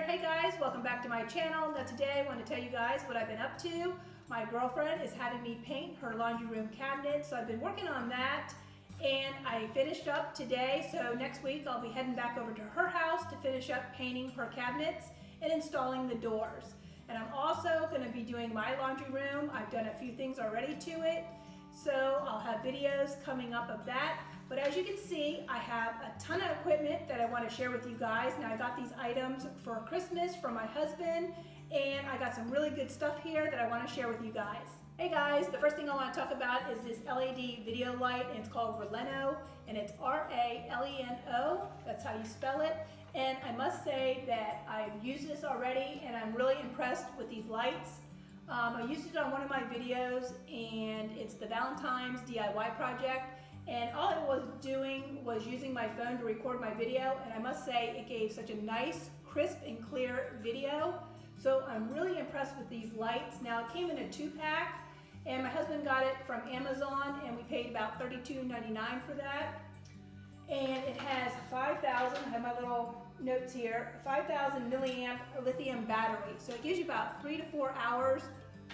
Hey guys, welcome back to my channel. Now today I want to tell you guys what I've been up to. My girlfriend is having me paint her laundry room cabinet, so I've been working on that and I finished up today. So next week I'll be heading back over to her house to finish up painting her cabinets and installing the doors. And I'm also going to be doing my laundry room. I've done a few things already to it, so I'll have videos coming up of that. But as you can see, I have a ton of equipment that I want to share with you guys. Now I got these items for Christmas from my husband, and I got some really good stuff here that I want to share with you guys. Hey guys, the first thing I want to talk about is this LED video light, and it's called RALENO, and it's R-A-L-E-N-O. That's how you spell it. And I must say that I've used this already, and I'm really impressed with these lights. I used it on one of my videos, and it's the Valentine's DIY project. And all it was doing was using my phone to record my video, and I must say it gave such a nice, crisp and clear video. So I'm really impressed with these lights. Now it came in a 2-pack, and my husband got it from Amazon, and we paid about $32.99 for that. And it has 5,000, I have my little notes here, 5,000 milliamp lithium battery. So it gives you about 3 to 4 hours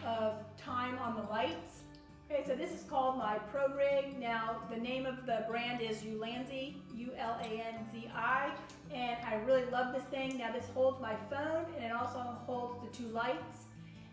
of time on the lights. Okay, so this is called my Pro Rig. Now, the name of the brand is Lacie, U-L-A-N-Z-I, and I really love this thing. Now, this holds my phone, and it also holds the 2 lights.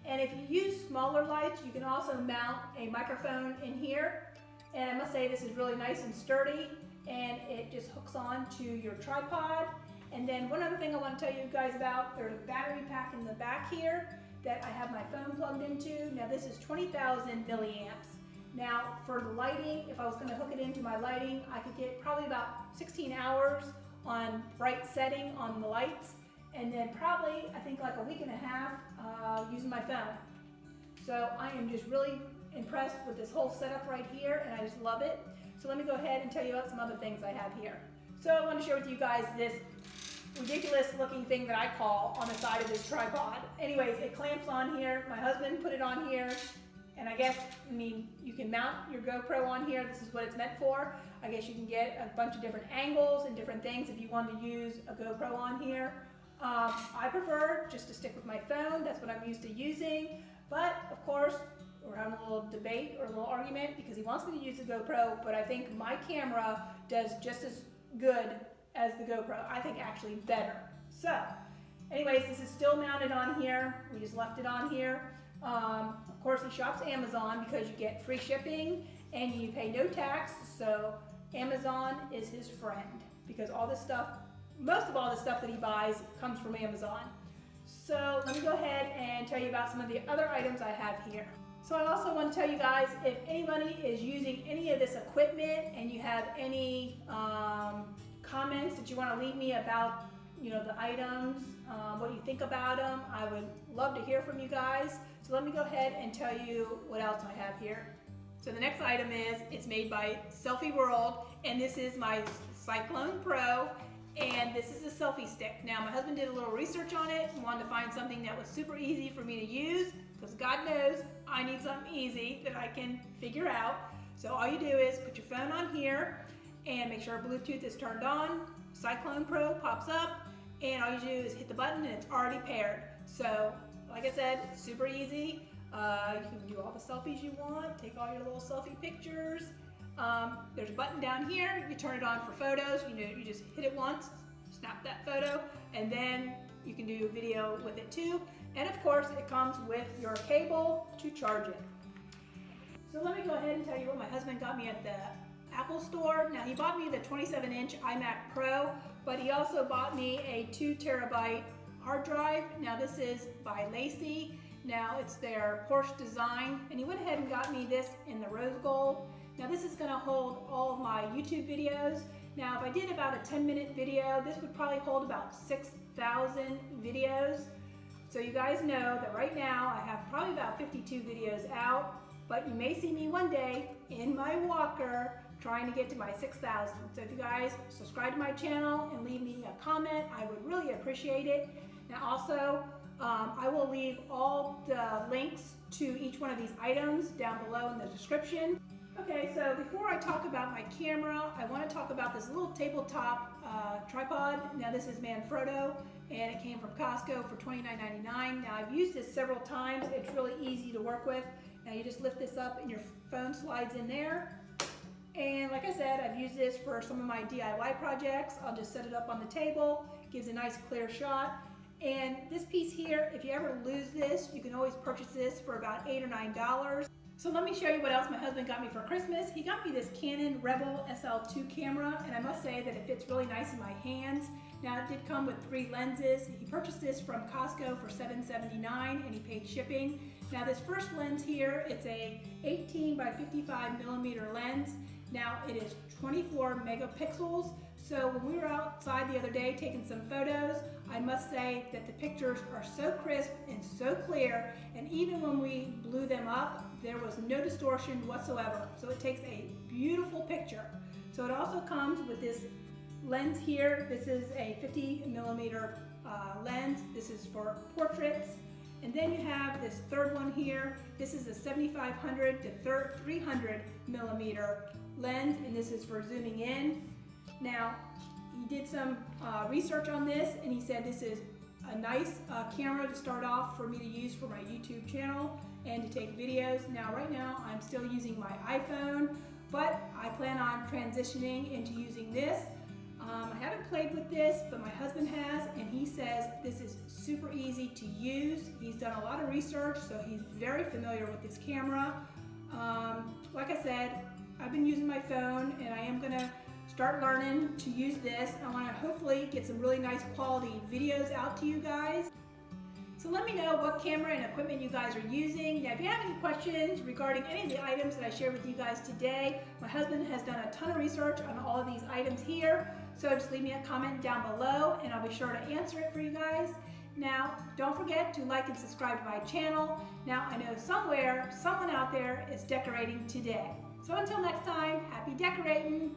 And if you use smaller lights, you can also mount a microphone in here. And I must say, this is really nice and sturdy, and it just hooks on to your tripod. And then one other thing I want to tell you guys about, there's a battery pack in the back here that I have my phone plugged into. Now this is 20,000 milliamps. Now for the lighting, if I was going to hook it into my lighting, I could get probably about 16 hours on bright setting on the lights, and then probably, I think, like a week and a half using my phone. So I am just really impressed with this whole setup right here, and I just love it. So let me go ahead and tell you about some other things I have here. So I want to share with you guys this ridiculous looking thing that I call on the side of this tripod. Anyways, it clamps on here. My husband put it on here, and I guess, you can mount your GoPro on here. This is what it's meant for. I guess you can get a bunch of different angles and different things if you want to use a GoPro on here. I prefer just to stick with my phone. That's what I'm used to using. But of course, we're having a little debate or a little argument because he wants me to use the GoPro, but I think my camera does just as good as the GoPro. I think actually better. So anyways, this is still mounted on here. We just left it on here. Of course, he shops Amazon because you get free shipping and you pay no tax. So Amazon is his friend because all this stuff, most of all the stuff that he buys comes from Amazon. So let me go ahead and tell you about some of the other items I have here. So I also want to tell you guys, if anybody is using any of this equipment and you have any comments that you want to leave me about, the items, what you think about them, I would love to hear from you guys. So let me go ahead and tell you what else I have here. So the next item is, it's made by Selfie World, and this is my Cyclone Pro, and this is a selfie stick. Now my husband did a little research on it and wanted to find something that was super easy for me to use, because God knows I need something easy that I can figure out. So all you do is put your phone on here and make sure Bluetooth is turned on. Cyclone Pro pops up, and all you do is hit the button and it's already paired. So like I said, super easy. You can do all the selfies you want, take all your little selfie pictures. There's a button down here, you turn it on for photos. You just hit it once, snap that photo, and then you can do video with it too. And of course, it comes with your cable to charge it. So let me go ahead and tell you what my husband got me at the Apple Store. Now he bought me the 27-inch iMac Pro, but he also bought me a 2 terabyte hard drive. Now this is by Lacie. Now it's their Porsche design, and he went ahead and got me this in the rose gold. Now this is going to hold all of my YouTube videos. Now if I did about a 10-minute video, this would probably hold about 6,000 videos. So you guys know that right now I have probably about 52 videos out, but you may see me one day in my walker trying to get to my 6,000. So if you guys subscribe to my channel and leave me a comment, I would really appreciate it. Now also, I will leave all the links to each one of these items down below in the description. Okay, so before I talk about my camera, I want to talk about this little tabletop tripod. Now this is MANFR0TTO, and it came from Costco for $29.99. Now I've used this several times. It's really easy to work with. Now you just lift this up and your phone slides in there. And like I said, I've used this for some of my DIY projects. I'll just set it up on the table, gives a nice clear shot. And this piece here, if you ever lose this, you can always purchase this for about $8 or $9. So let me show you what else my husband got me for Christmas. He got me this Canon Rebel Sl2 camera, and I must say that it fits really nice in my hands. Now it did come with 3 lenses. He purchased this from Costco for $7.79 and he paid shipping. Now this first lens here, it's a 18 by 55 millimeter lens. Now it is 24 megapixels. So when we were outside the other day taking some photos, I must say that the pictures are so crisp and so clear, and even when we blew them up, there was no distortion whatsoever. So it takes a beautiful picture. So it also comes with this lens here. This is a 50 millimeter lens. This is for portraits. And then you have this third one here. This is a 7500 to 300 millimeter lens, and this is for zooming in. Now, he did some research on this, and he said this is a nice camera to start off for me to use for my YouTube channel and to take videos. Now, right now, I'm still using my iPhone, but I plan on transitioning into using this. I haven't played with this, but my husband has, and he says this is super easy to use. He's done a lot of research, so he's very familiar with this camera. Like I said, I've been using my phone, and I am gonna start learning to use this. I want to hopefully get some really nice quality videos out to you guys. So let me know what camera and equipment you guys are using. Now if you have any questions regarding any of the items that I shared with you guys today, my husband has done a ton of research on all of these items here. So just leave me a comment down below and I'll be sure to answer it for you guys. Now, don't forget to like and subscribe to my channel. Now I know somewhere, someone out there is decorating today. So until next time, happy decorating!